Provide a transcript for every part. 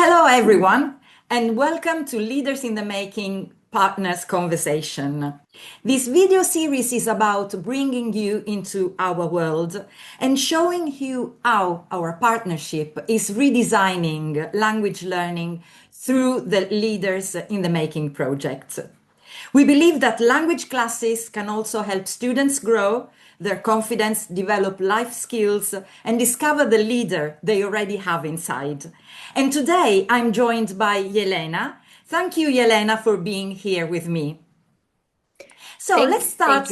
Hello, everyone, and welcome to Leaders in the Making Partners Conversation. This video series is about bringing you into our world and showing you how our partnership is redesigning language learning through the Leaders in the Making project. We believe that language classes can also help students grow their confidence, develop life skills, and discover the leader they already have inside. And today I'm joined by Elena. Thank you, Elena, for being here with me. So let's start.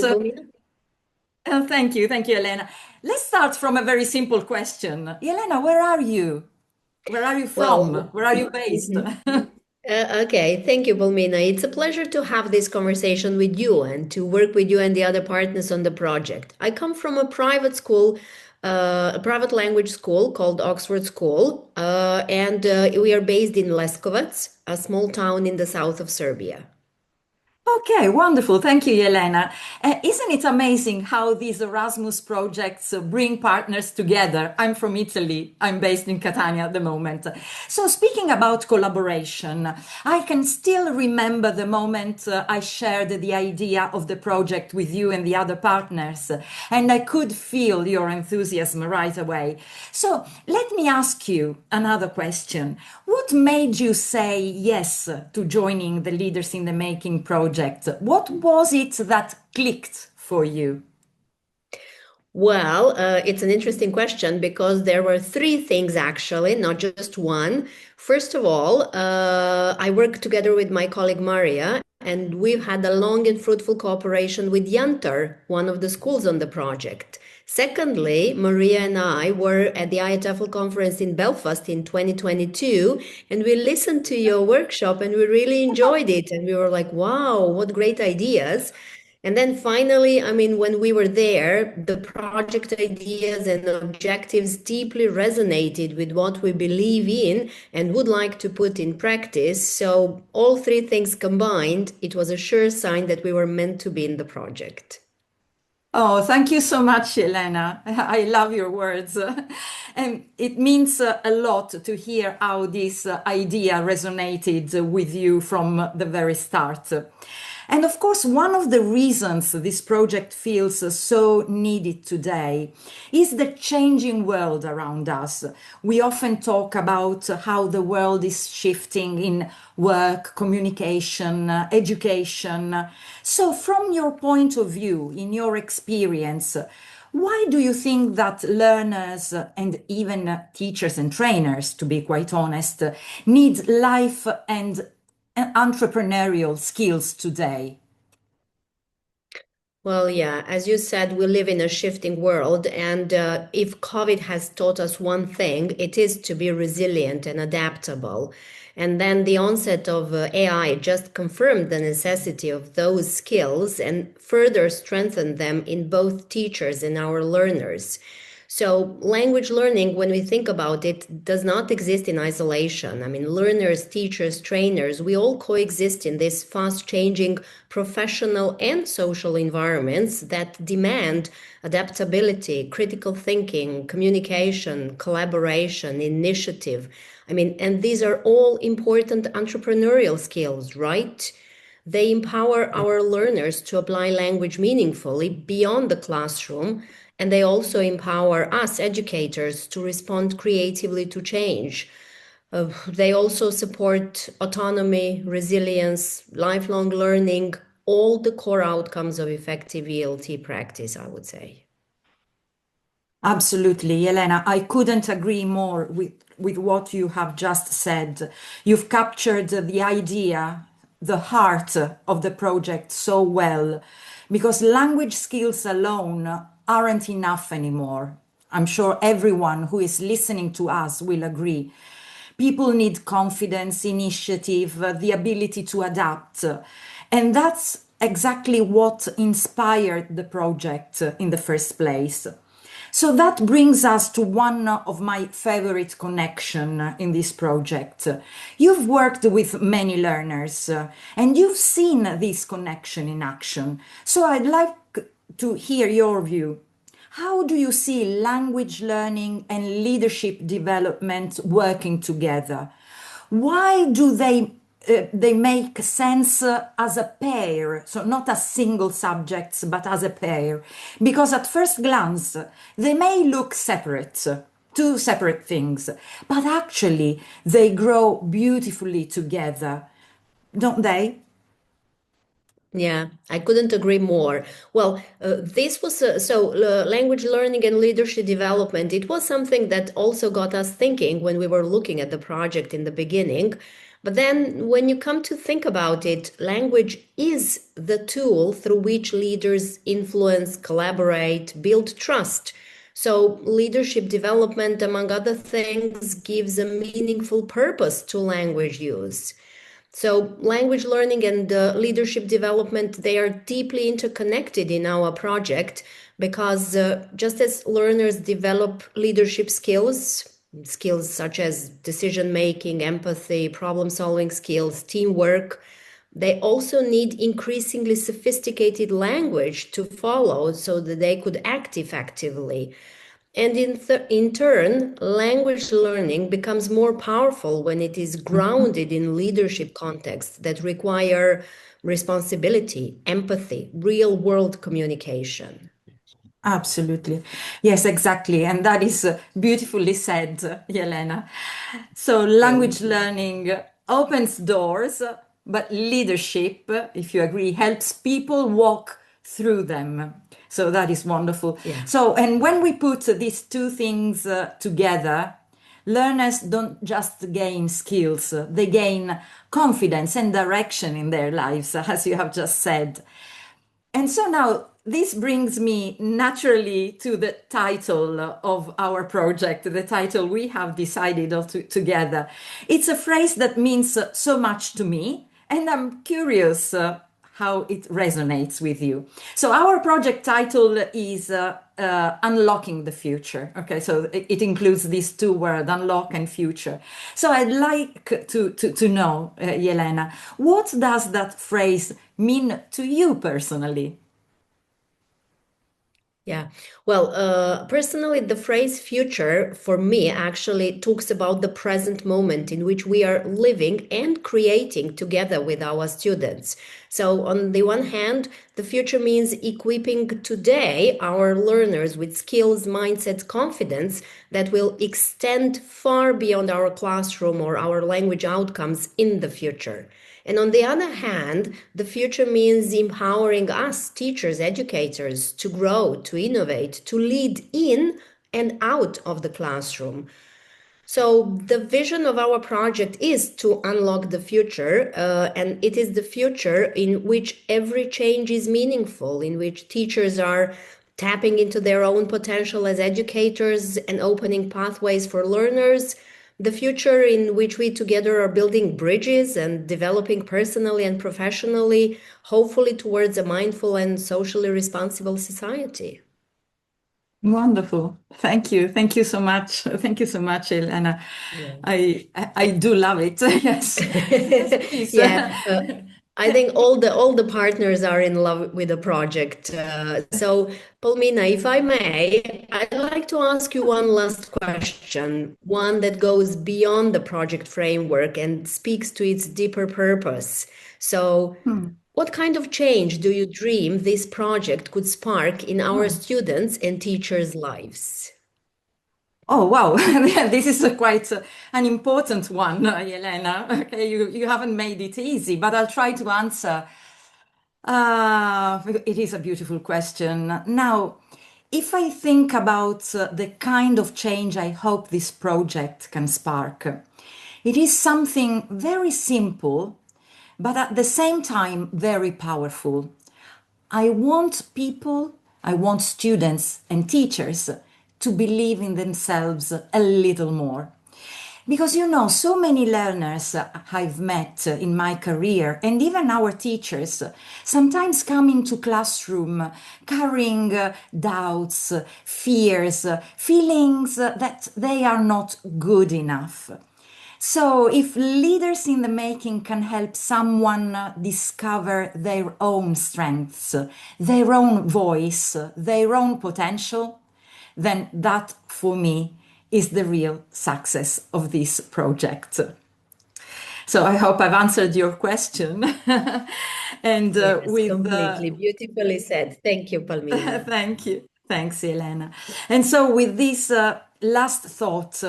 Thank you, Elena. Let's start from a very simple question. Elena, where are you? Where are you from? Where are you based? Okay, thank you, Balmina. It's a pleasure to have this conversation with you and to work with you and the other partners on the project. I come from a private school, a private language school called Oxford School, and we are based in Leskovac, a small town in the south of Serbia. Okay, wonderful. Thank you, Elena. Isn't it amazing how these Erasmus projects bring partners together? I'm from Italy. I'm based in Catania at the moment. So speaking about collaboration, I can still remember the moment I shared the idea of the project with you and the other partners, and I could feel your enthusiasm right away. So let me ask you another question. What made you say yes to joining the Leaders in the Making project? What was it that clicked for you? Well, it's an interesting question because there were three things actually, not just one. First of all, I work together with my colleague Maria, and we've had a long and fruitful cooperation with Yantar, one of the schools on the project. Secondly, Maria and I were at the IETFL conference in Belfast in 2022, and we listened to your workshop and we really enjoyed it. And we were like, wow, what great ideas. And then finally, I mean, when we were there, the project ideas and objectives deeply resonated with what we believe in and would like to put in practice. So all three things combined, it was a sure sign that we were meant to be in the project. Oh, thank you so much, Elena. I love your words. And it means a lot to hear how this idea resonated with you from the very start. And of course, one of the reasons this project feels so needed today is the changing world around us. We often talk about how the world is shifting in work, communication, education. So, from your point of view, in your experience, why do you think that learners and even teachers and trainers, to be quite honest, need life and entrepreneurial skills today? Well, yeah, as you said, we live in a shifting world. And if COVID has taught us one thing, it is to be resilient and adaptable. And then the onset of AI just confirmed the necessity of those skills and further strengthened them in both teachers and our learners. So, language learning, when we think about it, does not exist in isolation. I mean, learners, teachers, trainers, we all coexist in these fast changing professional and social environments that demand adaptability, critical thinking, communication, collaboration, initiative. I mean, and these are all important entrepreneurial skills, right? They empower our learners to apply language meaningfully beyond the classroom, and they also empower us educators to respond creatively to change. They also support autonomy, resilience, lifelong learning, all the core outcomes of effective ELT practice, I would say. Absolutely, Elena. I couldn't agree more with what you have just said. You've captured the idea, the heart of the project so well, because language skills alone aren't enough anymore. I'm sure everyone who is listening to us will agree. People need confidence, initiative, the ability to adapt. And that's exactly what inspired the project in the first place. So that brings us to one of my favorite connection in this project. You've worked with many learners and you've seen this connection in action. So I'd like to hear your view. How do you see language learning and leadership development working together? Why do they make sense as a pair, so not as single subjects, but as a pair? Because at first glance, they may look separate, two separate things, but actually they grow beautifully together, don't they? Yeah, I couldn't agree more. Well, this was language learning and leadership development. It was something that also got us thinking when we were looking at the project in the beginning. But then, when you come to think about it, language is the tool through which leaders influence, collaborate, build trust. So, leadership development, among other things, gives a meaningful purpose to language use. So language learning and leadership development, they are deeply interconnected in our project because just as learners develop leadership skills, skills such as decision making, empathy, problem solving skills, teamwork, they also need increasingly sophisticated language to follow so that they could act effectively. And in turn, language learning becomes more powerful when it is grounded in leadership contexts that require responsibility, empathy, real world communication. Absolutely. Yes, exactly. And that is beautifully said, Elena. So, language Thank you. learning opens doors, but leadership, if you agree, helps people walk through them. So, that is wonderful. Yeah. So, and when we put these two things together, learners don't just gain skills, they gain confidence and direction in their lives, as you have just said. And so now this brings me naturally to the title of our project, the title we have decided together. It's a phrase that means so much to me, and I'm curious how it resonates with you. So our project title is Unlocking the Future. Okay, so it includes these two words, unlock and future. So I'd like to know, Yelena, what does that phrase mean to you personally? Yeah. Well, personally, the phrase future for me actually talks about the present moment in which we are living and creating together with our students. So, on the one hand, the future means equipping today our learners with skills, mindset, confidence that will extend far beyond our classroom or our language outcomes in the future. And on the other hand, the future means empowering us, teachers, educators, to grow, to innovate, to lead in and out of the classroom. So, the vision of our project is to unlock the future, and it is the future in which every change is meaningful, in which teachers are tapping into their own potential as educators and opening pathways for learners, the future in which we together are building bridges and developing personally and professionally, hopefully towards a mindful and socially responsible society. Wonderful. Thank you. Thank you so much. Thank you so much, Elena. Yeah. I do love it. Yes. Yes, please. Yeah, I think all the partners are in love with the project. So, Palmina, if I may, I'd like to ask you one last question, one that goes beyond the project framework and speaks to its deeper purpose. So, Hmm. what kind of change do you dream this project could spark in our Oh. students' and teachers' lives? Oh, wow. This is quite an important one, Elena. Okay, you haven't made it easy, but I'll try to answer. It is a beautiful question. Now, if I think about the kind of change I hope this project can spark, it is something very simple, but at the same time very powerful. I want people, I want students and teachers to believe in themselves a little more. Because so many learners I've met in my career, and even our teachers, sometimes come into classroom carrying doubts, fears, feelings that they are not good enough. So, if leaders in the making can help someone discover their own strengths, their own voice, their own potential, then that for me is the real success of this project. So I hope I've answered your question. And Yes, with completely. Beautifully said. Thank you, Palmira. thank you. Thanks, Elena. And so, with this last thought,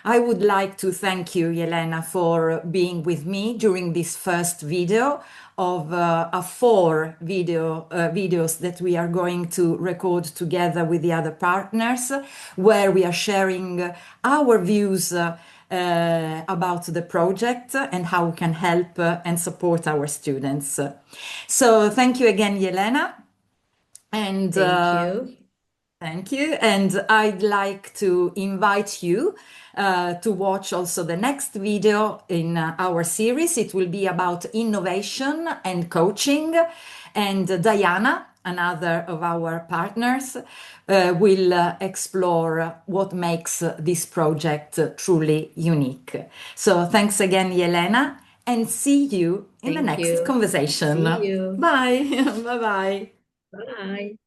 I would like to thank you, Elena, for being with me during this first video of a four videos that we are going to record together with the other partners, where we are sharing our views about the project and how we can help and support our students. So, thank you again, Elena. And Thank you. thank you. And I'd like to invite you to watch also the next video in our series. It will be about innovation and coaching. And Diana, another of our partners, will explore what makes this project truly unique. So thanks again, Yelena, and see you in the Thank next you. conversation. See you. Bye. Bye bye. Bye.